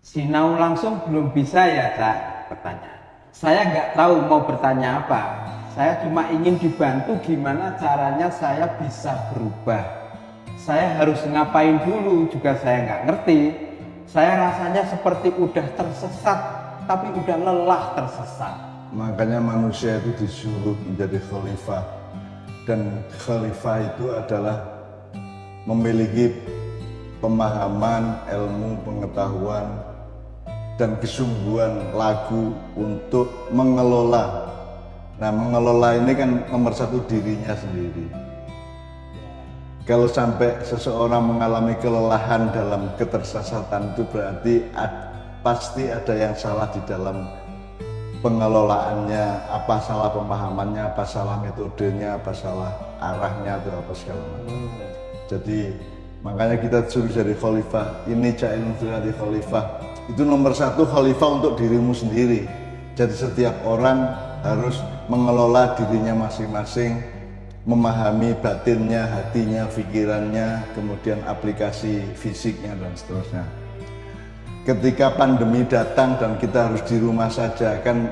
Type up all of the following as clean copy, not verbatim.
Sinau langsung belum bisa ya, Cak, bertanya. Saya nggak tahu mau bertanya apa. Saya cuma ingin dibantu gimana caranya saya bisa berubah. Saya harus ngapain dulu juga saya nggak ngerti. Saya rasanya seperti udah tersesat, tapi udah lelah tersesat. Makanya manusia itu disuruh menjadi khalifah. Dan khalifah itu adalah memiliki pemahaman, ilmu, pengetahuan, dan kesungguhan lagu untuk mengelola. Nah, mengelola ini kan nomor satu dirinya sendiri. Kalau sampai seseorang mengalami kelelahan dalam ketersesatan itu berarti pasti ada yang salah di dalam pengelolaannya, apa salah pemahamannya, apa salah metodenya, apa salah arahnya, atau apa segala macam. Jadi makanya kita suruh jadi khalifah. Ini ja'ilun fil ardi khalifah. Itu nomor satu, khalifah untuk dirimu sendiri. Jadi setiap orang harus mengelola dirinya masing-masing, memahami batinnya, hatinya, pikirannya, kemudian aplikasi fisiknya dan seterusnya. Ketika pandemi datang dan kita harus di rumah saja, kan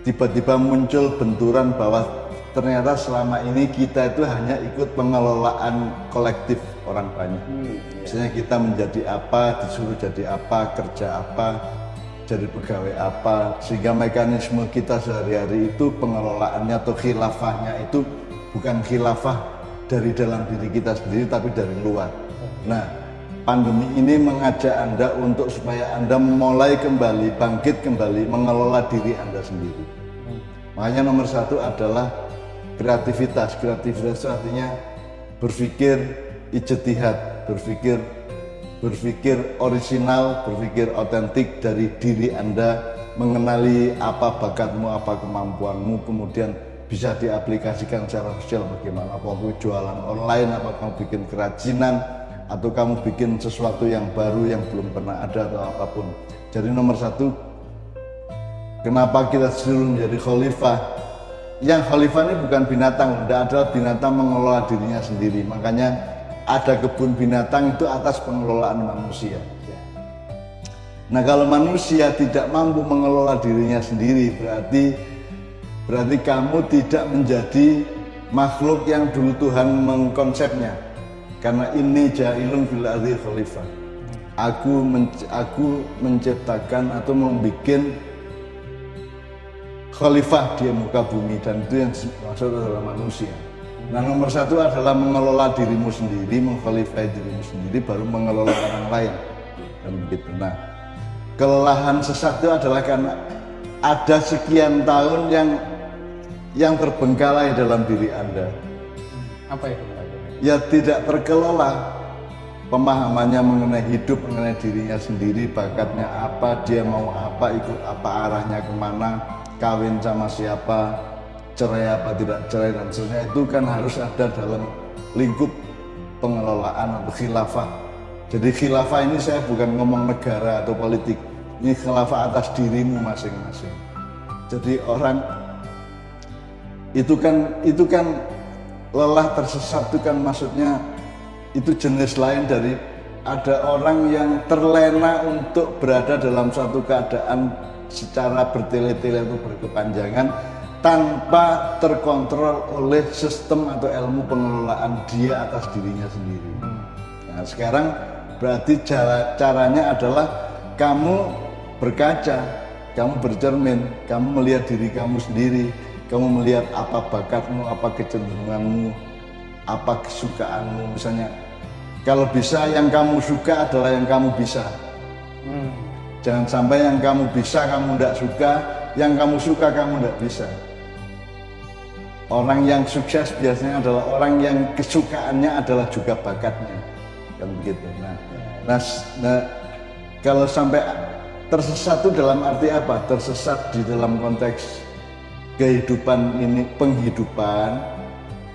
tiba-tiba muncul benturan bahwa ternyata selama ini kita itu hanya ikut pengelolaan kolektif orang banyak. Misalnya kita menjadi apa, disuruh jadi apa, kerja apa, jadi pegawai apa, sehingga mekanisme kita sehari-hari itu pengelolaannya atau khilafahnya itu bukan khilafah dari dalam diri kita sendiri tapi dari luar. Nah, pandemi ini mengajak Anda untuk supaya Anda mulai kembali, bangkit kembali, mengelola diri Anda sendiri. Makanya nomor satu adalah kreativitas. Kreativitas itu artinya berpikir ijtihad, berpikir orisinal, berpikir otentik dari diri Anda, mengenali apa bakatmu, apa kemampuanmu, kemudian bisa diaplikasikan secara sosial bagaimana, apa jualan online, apa kamu bikin kerajinan, atau kamu bikin sesuatu yang baru yang belum pernah ada atau apapun. Jadi nomor satu, kenapa kita disuruh menjadi khalifah? Yang khalifah ini bukan binatang, tidak ada binatang mengelola dirinya sendiri. Makanya ada kebun binatang itu atas pengelolaan manusia. Nah, kalau manusia tidak mampu mengelola dirinya sendiri, berarti kamu tidak menjadi makhluk yang dulu Tuhan mengkonsepnya. Karena ini ja'ilun fil ardi khalifah. Aku menciptakan atau membuat khalifah di muka bumi, dan itu yang dimaksud adalah manusia. Nah, nomor satu adalah mengelola dirimu sendiri, mengkhalifai dirimu sendiri, baru mengelola orang lain. Dan begitu. Nah, kelelahan sesat itu adalah karena ada sekian tahun yang terbengkalai dalam diri Anda. Apa itu? Ya tidak terkelola pemahamannya mengenai hidup, mengenai dirinya sendiri, bakatnya apa, dia mau apa, ikut apa, arahnya kemana, kawin sama siapa, cerai apa tidak cerai dan seterusnya. Itu kan harus ada dalam lingkup pengelolaan atau khilafah. Jadi khilafah ini saya bukan ngomong negara atau politik, ini khilafah atas dirimu masing-masing. Jadi orang itu kan lelah tersesat itu kan maksudnya itu jenis lain dari ada orang yang terlena untuk berada dalam suatu keadaan secara bertele-tele atau berkepanjangan tanpa terkontrol oleh sistem atau ilmu pengelolaan dia atas dirinya sendiri. Nah, sekarang berarti caranya adalah kamu berkaca, kamu bercermin, kamu melihat diri kamu sendiri. Kamu melihat apa bakatmu, apa kecenderunganmu, apa kesukaanmu. Misalnya, kalau bisa yang kamu suka adalah yang kamu bisa. Jangan sampai yang kamu bisa kamu tidak suka, yang kamu suka kamu tidak bisa. Orang yang sukses biasanya adalah orang yang kesukaannya adalah juga bakatnya, kan begitu. Nah, kalau sampai tersesat itu dalam arti apa? Tersesat di dalam konteks kehidupan ini, penghidupan,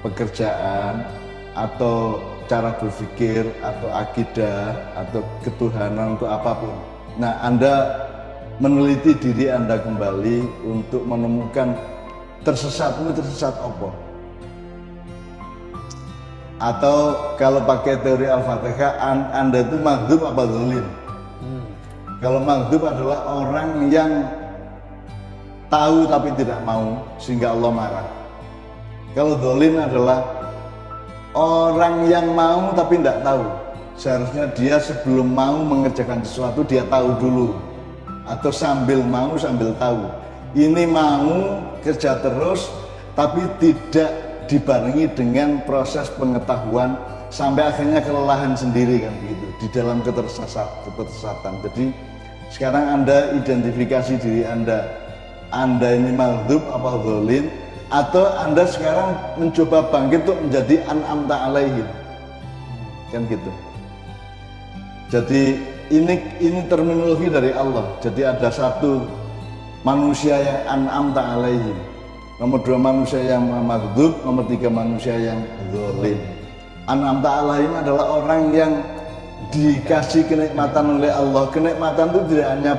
pekerjaan, atau cara berpikir, atau akidah, atau ketuhanan, untuk apapun. Nah, Anda meneliti diri Anda kembali untuk menemukan tersesatmu tersesat apa? Atau kalau pakai teori Al-Fatihah, Anda itu maghdub apa zalim? Kalau maghdub adalah orang yang tahu tapi tidak mau sehingga Allah marah. Kalau dzalin adalah orang yang mau tapi tidak tahu. Seharusnya dia sebelum mau mengerjakan sesuatu dia tahu dulu, atau sambil mau sambil tahu. Ini mau kerja terus tapi tidak dibarengi dengan proses pengetahuan sampai akhirnya kelelahan sendiri kan begitu di dalam ketersesatan. Jadi sekarang Anda identifikasi diri Anda ini maghdub apa dzalin, atau Anda sekarang mencoba bangkit untuk menjadi an'amta alaihim. Kan gitu. Jadi ini terminologi dari Allah. Jadi ada satu manusia yang an'amta alaihim, nomor 2 manusia yang maghdub, nomor 3 manusia yang dzalin. An'amta alaihim adalah orang yang dikasih kenikmatan oleh Allah. Kenikmatan itu tidak hanya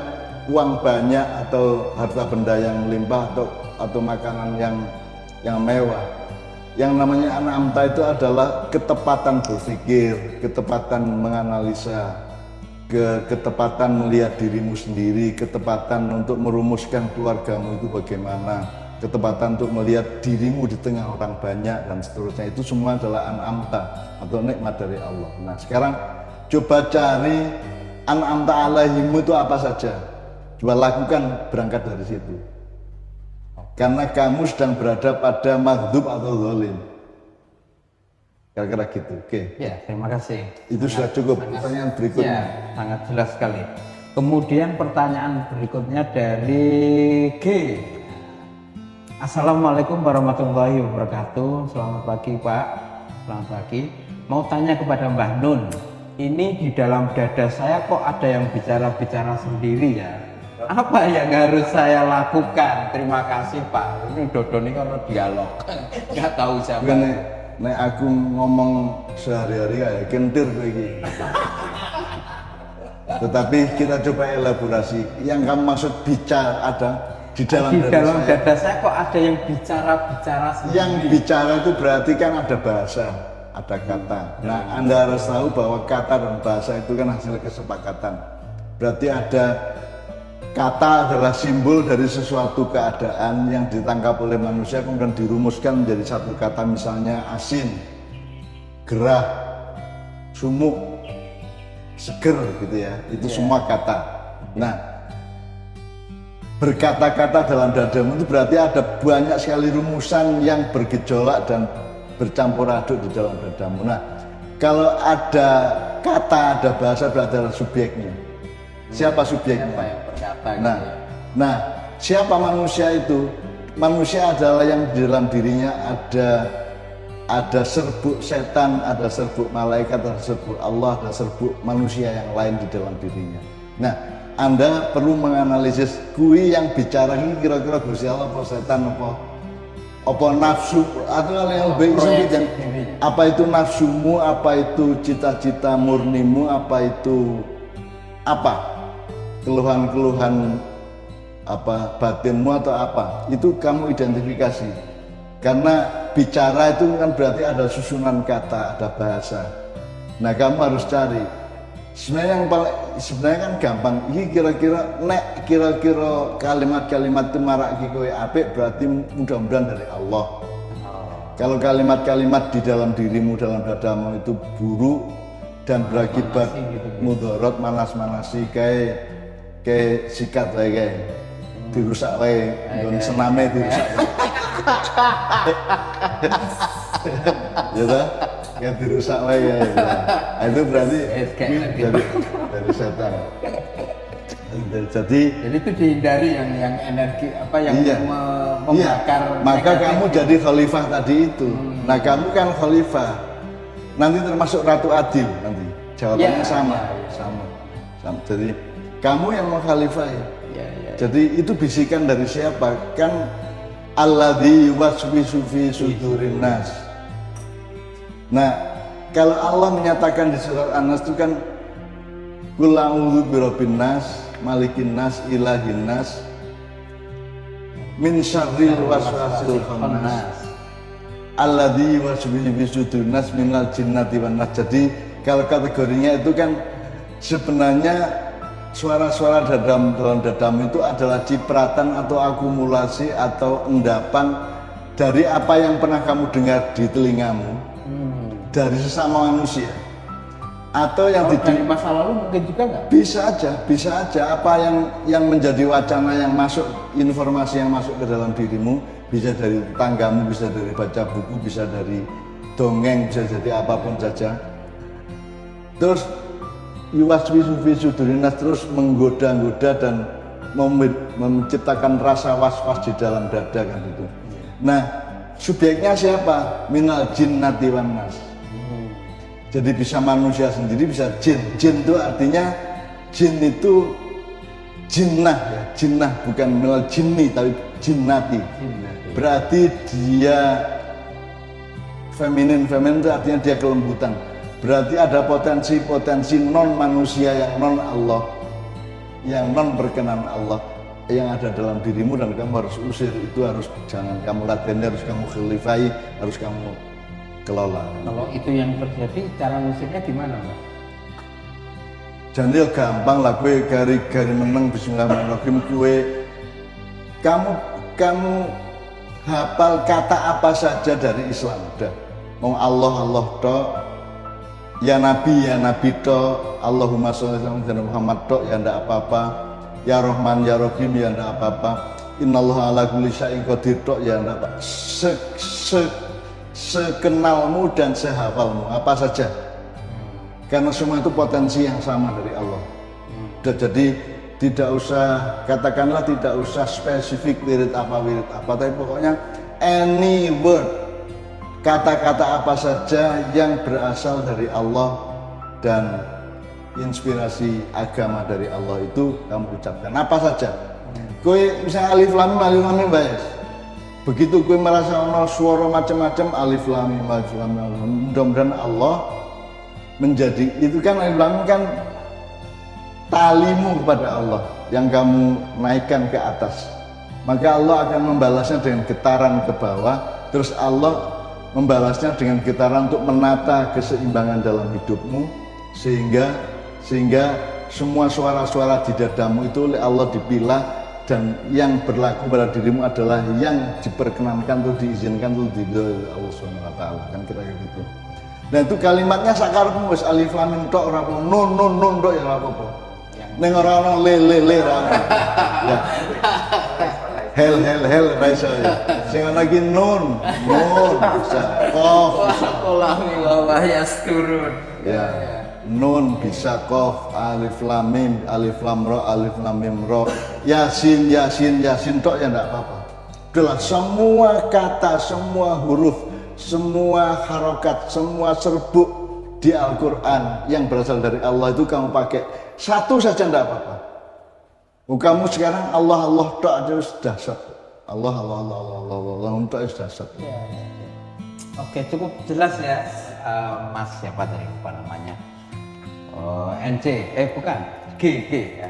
uang banyak atau harta benda yang melimpah atau makanan yang mewah. Yang namanya an'amta itu adalah ketepatan berpikir, ketepatan menganalisa, ketepatan melihat dirimu sendiri, ketepatan untuk merumuskan keluargamu itu bagaimana, ketepatan untuk melihat dirimu di tengah orang banyak dan seterusnya. Itu semua adalah an'amta atau nikmat dari Allah. Nah sekarang coba cari an'amta alaihim itu apa saja. Coba lakukan, berangkat dari situ. Karena kamu sedang berada pada maghdub atau dzalin. Kira-kira gitu. Oke. Ya, terima kasih. Itu sudah cukup. Pertanyaan berikutnya. Ya, sangat jelas sekali. Kemudian pertanyaan berikutnya dari G. Assalamualaikum warahmatullahi wabarakatuh. Selamat pagi Pak. Selamat pagi. Mau tanya kepada Mbah Nun. Ini di dalam dada saya kok ada yang bicara-bicara sendiri ya? Apa yang harus saya lakukan? Terima kasih Pak. Ini Dodo ini kalau dialog, nggak tahu siapa. Nek aku ngomong sehari-hari kayak kentir kayak Tetapi kita coba elaborasi. Yang kamu maksud bicara ada di dalam dada saya kok ada yang bicara-bicara sendiri. Yang bicara itu berarti kan ada bahasa, ada kata. Nah, Anda harus tahu bahwa kata dan bahasa itu kan hasil kesepakatan. Berarti ada kata adalah simbol dari sesuatu keadaan yang ditangkap oleh manusia kemudian dirumuskan menjadi satu kata, misalnya asin, gerah, sumuk, seger gitu ya. Itu semua kata. Nah, berkata-kata dalam dadamu itu berarti ada banyak sekali rumusan yang bergejolak dan bercampur aduk di dalam dadamu. Nah, kalau ada kata, ada bahasa, berarti ada subjeknya. Siapa subjeknya? Siapa yang berkata? Nah, siapa manusia itu? Manusia adalah yang di dalam dirinya ada serbuk setan, ada serbuk malaikat, ada serbuk Allah, ada serbuk manusia yang lain di dalam dirinya. Nah, Anda perlu menganalisis kui yang bicara ini kira-kira Gusti Allah apa setan apa nafsu atau hal yang lebih sempit. Apa itu nafsumu, apa itu cita-cita murnimu, apa itu keluhan-keluhan apa batinmu atau apa, itu kamu identifikasi. Karena bicara itu kan berarti ada susunan kata, ada bahasa. Nah, kamu harus cari. Sebenarnya kan gampang. Ini kira-kira kalimat-kalimat itu marak kowe apik berarti mudah-mudahan dari Allah. Kalau kalimat-kalimat di dalam dirimu, dalam dadamu itu buruk dan berakibat mudarat, manas-manasi kayak sikat kayak dirusak wae, nggon sename dirusak. Ya toh? Kayak dirusak wae ya. Nah, itu berarti dari setan. Jadi itu dihindari yang energi apa yang membakar. Maka kamu jadi khalifah tadi itu. Nah, kamu kan khalifah. Nanti termasuk Ratu Adil nanti. Jawabannya sama. Jadi kamu yang menghalifahi. Jadi itu bisikan dari siapa? Kan alladzi waswisu fi sudurin nas. Nah, kalau Allah menyatakan di surat An-Nas itu kan qul a'udzu birabbin nas, malikin nas, ilahin nas, min syarril waswasil khannas. Alladzi waswisu fi sudurin nas minal jinnati wan nas. Jadi kalau kategorinya itu kan sebenarnya suara-suara dalam dadamu itu adalah cipratan atau akumulasi atau endapan dari apa yang pernah kamu dengar di telingamu dari sesama manusia. Atau yang dari masa lalu mungkin juga nggak? Bisa aja apa yang menjadi wacana yang masuk, informasi yang masuk ke dalam dirimu, bisa dari tanggamu, bisa dari baca buku, bisa dari dongeng, bisa jadi apapun saja. Terus yuwaswisu fi sudurinas, terus menggoda-goda dan menciptakan rasa was-was di dalam dada kan itu. Nah, subjeknya siapa? Minal jinnati wan nas. Jadi bisa manusia sendiri, bisa jin. Jin itu artinya, jin itu jinnah ya, jinnah bukan minal jinni tapi jinnati. Berarti dia feminin itu artinya dia kelembutan. Berarti ada potensi non manusia yang non Allah, yang non berkenan Allah yang ada dalam dirimu, dan kamu harus usir itu, harus jangan kamu latih, harus kamu khalifai, harus kamu kelola. Kalau itu yang terjadi, cara ngusirnya gimana, Mbak? Jadi gampang lah, gue gari meneng bismillahirrahmanirrahim, kamu hafal kata apa saja dari Islam, udah. Mau Allah tok, ya Nabi tok, Allahumma sholli ala Muhammad tok, ya ndak apa-apa, ya Rahman ya Rahim ya ndak apa-apa, innallaha ala kulli syai'in qadir tok, ya ndak apa. Sekenalmu dan sehafalmu apa saja, karena semua itu potensi yang sama dari Allah. Jadi tidak usah, katakanlah tidak usah spesifik wirid apa, tapi pokoknya any word, kata-kata apa saja yang berasal dari Allah dan inspirasi agama dari Allah itu kamu ucapkan apa saja. Kowe misalnya alif lam mim bayas, begitu gue merasa ono suara macam-macam alif lam mim, mudah-mudahan Allah menjadi itu kan, alif lam mim kan talimu kepada Allah yang kamu naikkan ke atas, maka Allah akan membalasnya dengan getaran ke bawah, terus Allah membalasnya dengan getaran untuk menata keseimbangan dalam hidupmu, sehingga semua suara-suara di dadamu itu oleh Allah dipilah, dan yang berlaku pada dirimu adalah yang diperkenankan tuh, diizinkan tuh di Allah Subhanahu wa taala, kan kira gitu. Nah itu kalimatnya sakarepmu wis alif lam mim tok ora apa, nun tok ya ora apa-apa. Ning ora ono le ra. Ya. Hel ra iso ya. Sing ana iki nun bisa, qaf bisa. Allahu wa yasturun. Ya. Nun bisa, qaf, alif lam mim, alif lam ra, alif lam mim ra, yasin tok ya enggak apa-apa. Itulah semua kata, semua huruf, semua harokat, semua serbuk di Al-Quran yang berasal dari Allah itu kamu pakai satu saja enggak apa-apa. Kamu sekarang Allah tok aja sudah dahsyat. Allah untuk sudah dahsyat. Oke, cukup jelas ya, Mas siapa tadi lupa namanya. NC, bukan, G ya.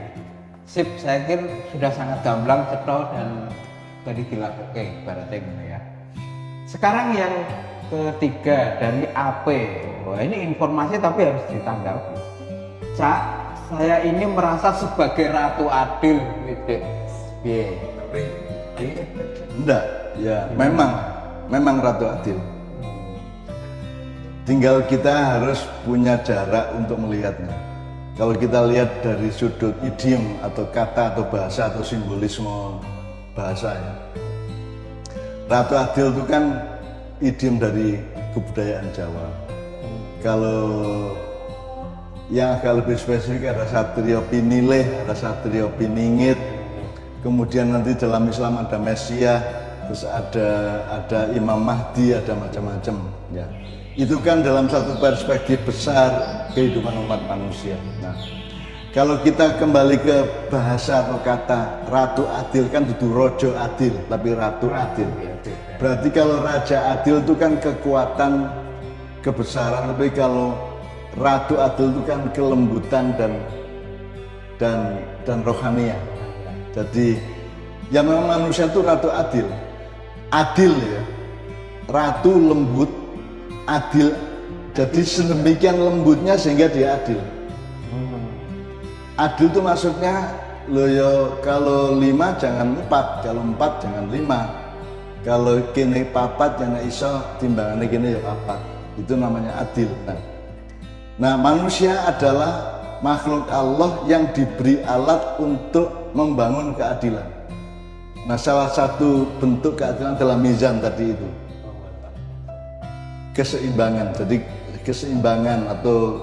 Sip, saya kira sudah sangat gamblang, cetol dan tadi dilakukan ibaratnya gitu ya. Sekarang yang ketiga dari AP, ini informasi tapi harus ditanggapi. Cak, saya ini merasa sebagai Ratu Adil gitu. Enggak, ya memang Ratu Adil. Tinggal kita harus punya jarak untuk melihatnya. Kalau kita lihat dari sudut idiom atau kata atau bahasa atau simbolisme bahasa ya, Ratu Adil itu kan idiom dari kebudayaan Jawa. Kalau yang agak lebih spesifik ada Satrio Pinilih, ada Satrio Piningit, kemudian nanti dalam Islam ada Mesiah, terus ada Imam Mahdi, ada macam-macam ya. Itu kan dalam satu perspektif besar kehidupan umat manusia. Nah, kalau kita kembali ke bahasa atau kata Ratu Adil kan itu Rojo Adil, tapi Ratu Adil. Berarti kalau Raja Adil itu kan kekuatan, kebesaran, tapi kalau Ratu Adil itu kan kelembutan dan rohania. Jadi yang memang manusia itu Ratu Adil, adil ya, Ratu lembut, adil, jadi sedemikian lembutnya sehingga dia adil. Adil itu maksudnya lo yo kalau 5 jangan 4, kalau 4 jangan 5, kalau kene papat jangan iso timbangannya kene ya papat, itu namanya adil. Nah, manusia adalah makhluk Allah yang diberi alat untuk membangun keadilan. Nah, salah satu bentuk keadilan adalah mizan tadi itu, keseimbangan. Jadi keseimbangan atau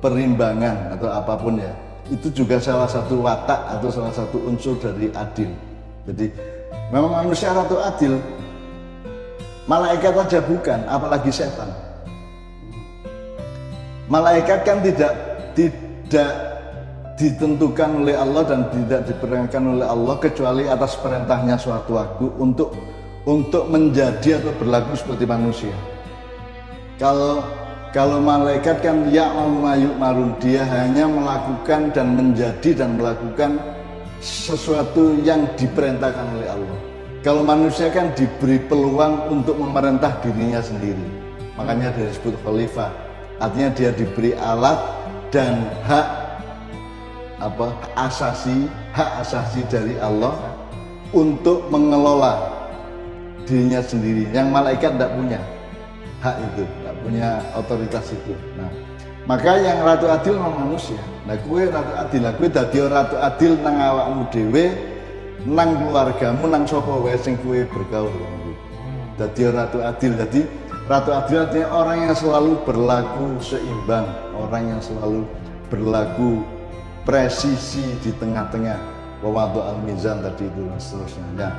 perimbangan atau apapun ya, itu juga salah satu watak atau salah satu unsur dari adil. Jadi memang manusia ratu adil, malaikat aja bukan, apalagi setan. Malaikat kan tidak ditentukan oleh Allah dan tidak diperintahkan oleh Allah kecuali atas perintahnya suatu waktu untuk menjadi atau berlaku seperti manusia. Kalau malaikat kan marun, dia hanya melakukan dan menjadi dan melakukan sesuatu yang diperintahkan oleh Allah. Kalau manusia kan diberi peluang untuk memerintah dirinya sendiri, makanya dia disebut khalifah. Artinya dia diberi alat dan hak asasi dari Allah untuk mengelola dirinya sendiri, yang malaikat tidak punya hak itu, tidak punya otoritas itu. Nah, maka yang ratu adil memang manusia. Nah, kue ratu adil, kue dadi ratu adil nang awakmu dhewe, nang keluargamu, nang sapa wae sing kue bergaul. Dadi ratu adil. Jadi ratu adil artinya orang yang selalu berlaku seimbang, orang yang selalu berlaku presisi di tengah-tengah, wawadu al-mizan tadi itu dan seterusnya. Nah,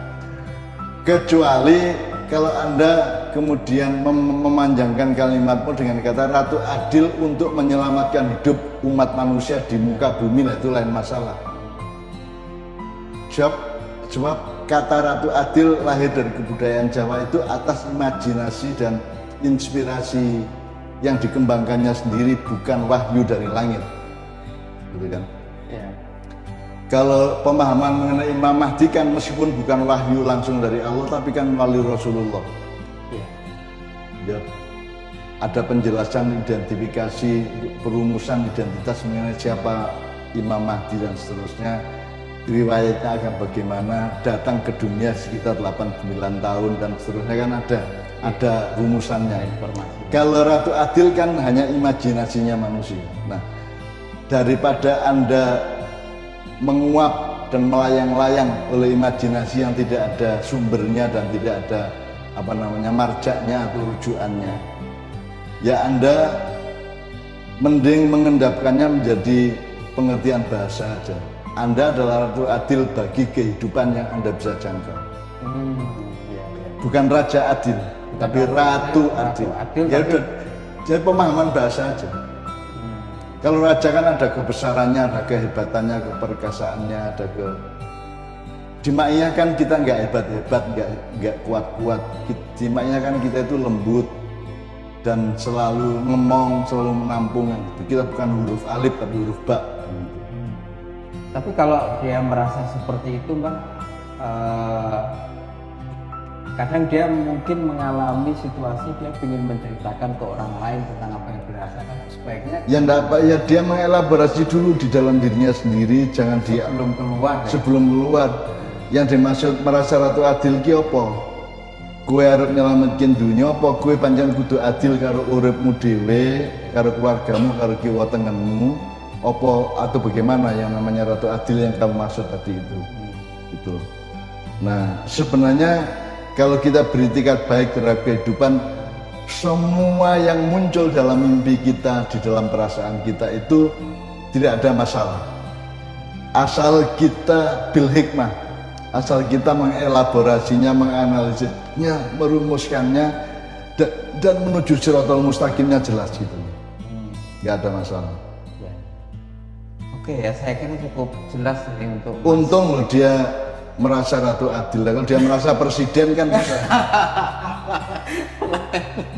kecuali kalau Anda kemudian memanjangkan kalimatmu dengan kata ratu adil untuk menyelamatkan hidup umat manusia di muka bumi, nah itu lain masalah. Sebab kata ratu adil lahir dari kebudayaan Jawa itu atas imajinasi dan inspirasi yang dikembangkannya sendiri, bukan wahyu dari langit, gitu kan? Ya. Kalau pemahaman mengenai Imam Mahdi kan meskipun bukan wahyu langsung dari Allah, tapi kan melalui Rasulullah. Ya. Ada penjelasan, identifikasi, perumusan identitas mengenai siapa Imam Mahdi dan seterusnya. Riwayatnya akan bagaimana, datang ke dunia sekitar 89 tahun dan seterusnya, kan ada rumusannya, informasi. Kalau Ratu Adil kan hanya imajinasinya manusia. Nah, daripada Anda menguap dan melayang-layang oleh imajinasi yang tidak ada sumbernya dan tidak ada marjaknya atau rujukannya, ya Anda mending mengendapkannya menjadi pengertian bahasa aja. Anda adalah Ratu Adil bagi kehidupan yang Anda bisa jangkau. Bukan Raja Adil, tapi Ratu Adil. Ya udah, jadi pemahaman bahasa aja. Kalau raja kan ada kebesarannya, ada kehebatannya, keperkasaannya, ada di Ma'iyah kan kita nggak hebat-hebat, nggak kuat-kuat. Di Ma'iyah kan kita itu lembut dan selalu ngemong, selalu menampung. Kita bukan huruf alif tapi huruf ba. Tapi kalau dia merasa seperti itu, Bang, kadang dia mungkin mengalami situasi dia ingin menceritakan ke orang lain tentang apa yang dirasakan, sebaiknya ya enggak apa ya, dia mengelaborasi dulu di dalam dirinya sendiri, jangan dia sebelum keluar. Yang dimaksud merasa Ratu Adil ki apa? Kowe arep nyelametkin dunia apa kowe pancen kudu adil karo uripmu dhewe, karo keluargamu, karo kiwa tengenmu, apa atau bagaimana yang namanya Ratu Adil yang kamu maksud tadi itu? Gitu. Nah, sebenarnya kalau kita beritikat baik terhadap kehidupan, semua yang muncul dalam mimpi kita, di dalam perasaan kita itu tidak ada masalah. Asal kita bil hikmah, asal kita mengelaborasinya, menganalisisnya, merumuskannya, dan menuju siratal mustaqimnya jelas gitu. Nggak ada masalah. Oke ya, saya kira cukup jelas ini untuk untung loh dia merasa Ratu Adil. Kalau dia merasa presiden kan susah.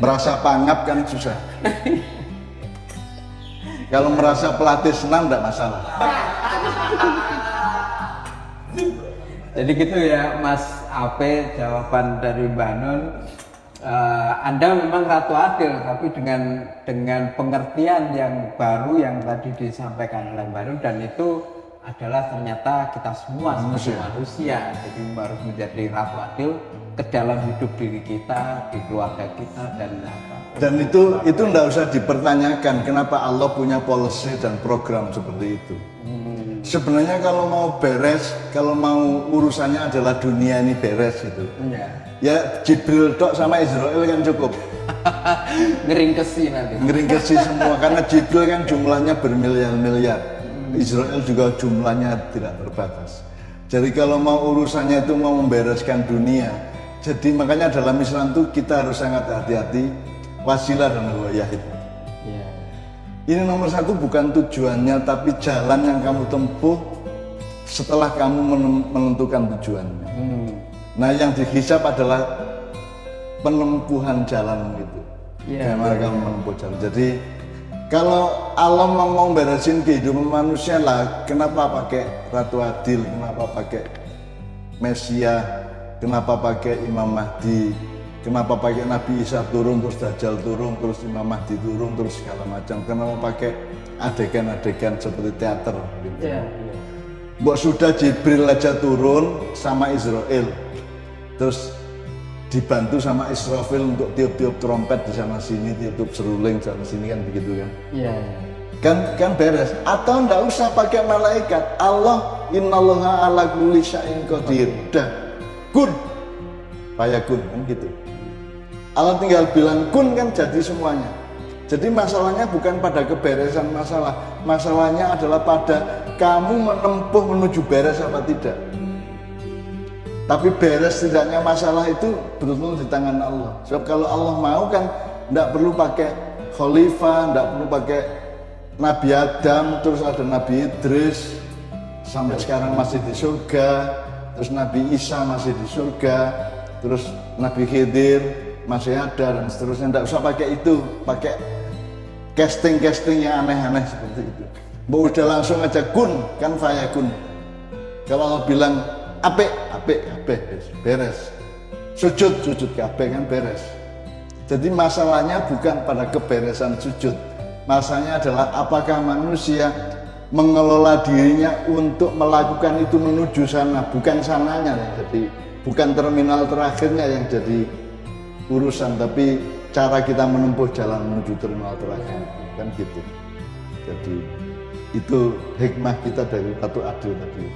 Merasa pangap kan susah. Kalau merasa pelatih senang enggak masalah. Jadi gitu ya Mas Ape, jawaban dari Mbak Nun. Anda memang Ratu Adil, tapi dengan pengertian yang baru yang tadi disampaikan oleh Baru, dan itu adalah ternyata kita semua sebagai manusia, jadi harus menjadi Ratu Adil ke dalam hidup diri kita, di keluarga kita, dan apa. Dan itu enggak usah dipertanyakan kenapa Allah punya policy dan program seperti itu. Sebenarnya kalau mau beres, kalau mau urusannya adalah dunia ini beres gitu. Ya Jibril tok sama Israel kan cukup. Ngeringkesi nanti. Ngeringkesi semua karena Jibril kan jumlahnya bermiliar-miliar. Israel juga jumlahnya tidak terbatas. Jadi kalau mau urusannya itu mau membereskan dunia, jadi makanya dalam Islam itu kita harus sangat hati-hati, wasilah dan ghayah itu. Ini nomor satu bukan tujuannya, tapi jalan yang kamu tempuh setelah kamu menentukan tujuannya. Nah yang dihisab adalah penempuhan jalan gitu. Bagaimana kamu menempuh jalan. Jadi kalau Allah mau beresin kehidupan manusia lah, kenapa pakai Ratu Adil, kenapa pakai Mesia, kenapa pakai Imam Mahdi, kenapa pakai Nabi Isa turun, terus Dajjal turun, terus Imam Mahdi turun, terus segala macam. Kenapa pakai adegan-adegan seperti teater gitu. Mbok sudah Jibril aja turun sama Israel, terus dibantu sama Israfil untuk tiup-tiup trompet di sana sini, tiup-tiup seruling sana sini, kan begitu kan? Kan beres. Atau ndak usah pakai malaikat. Allah innallaha ala kulli syai'in qadir. Udah kun fayakun kan gitu. Allah tinggal bilang kun kan jadi semuanya. Jadi masalahnya bukan pada keberesan masalah. Masalahnya adalah pada kamu menempuh menuju beres apa tidak. Tapi beres tidaknya masalah itu betul-betul di tangan Allah. Sebab kalau Allah mau kan tidak perlu pakai khalifah, tidak perlu pakai Nabi Adam, terus ada Nabi Idris, sampai sekarang masih di surga, terus Nabi Isa masih di surga, terus Nabi Khidir masih ada, dan seterusnya. Tidak usah pakai itu, pakai casting-casting yang aneh-aneh seperti itu. Udah langsung aja kun, kan fayakun. Kalau Allah bilang apik beres. Sujud kabeh kan beres. Jadi masalahnya bukan pada keberesan sujud. Masalahnya adalah apakah manusia mengelola dirinya untuk melakukan itu menuju sana, bukan sananya ya. Jadi bukan terminal terakhirnya yang jadi urusan, tapi cara kita menempuh jalan menuju terminal terakhir kan gitu. Jadi itu hikmah kita dari Ratu Adil tadi.